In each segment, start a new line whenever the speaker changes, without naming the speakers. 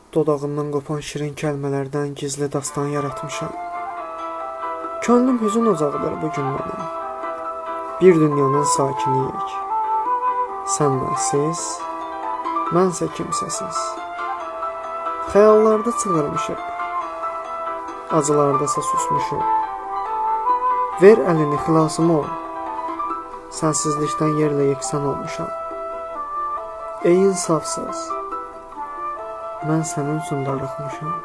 Dodağından qopan şirin kəlmələrdən gizli dastan yaratmışam. Könlüm hüzün ocağıdır bu gün mənim. Bir dünyanın sakiniyik. Sən mənsiz, mənsə kimsəsiz. Xəyallarda çığırmışıq, acılardasa susmuşuq. Ver əlini, xilasım ol. Sənsizlikdən yerlə yeksan olmuşam. Ey insafsız, mən sənin üçün darıxmışam.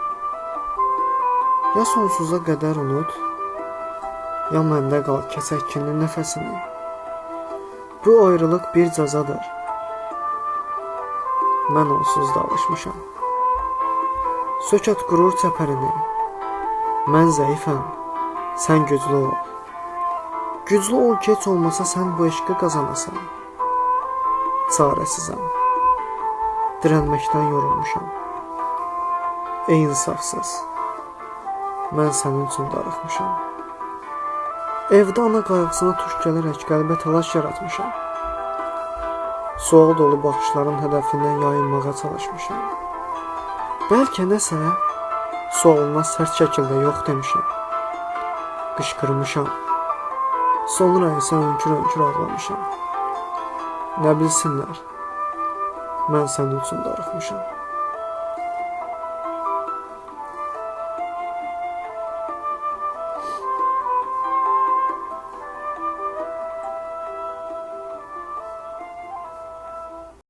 Ya sonsuza qədər unut, ya məndə qal kəsəkkinli nəfəsini. Bu ayrılıq bir cəzadır. Mən onsuz da alışmışam. Sökət qurur çəpərini. Mən zəifəm, sən güclü ol. Güclü ol ki, heç olmasa sən bu eşqi qazanasan. Çarəsizəm. Dirənməkdən yorulmuşam. Ey insafsız, mən sənin üçün darıxmışam. Evdə ana qayğısına tuş gələrək qəlbə təlaş yaratmışam. Sual dolu baxışların hədəfindən yayınmağa çalışmışam. Bəlkə nəsə sualına sərt şəkildə yox demişəm. Qışqırmışam. Sonra isə önkür-önkür ağlamışam. Nə bilsinlər, mən sənin üçün darıxmışam.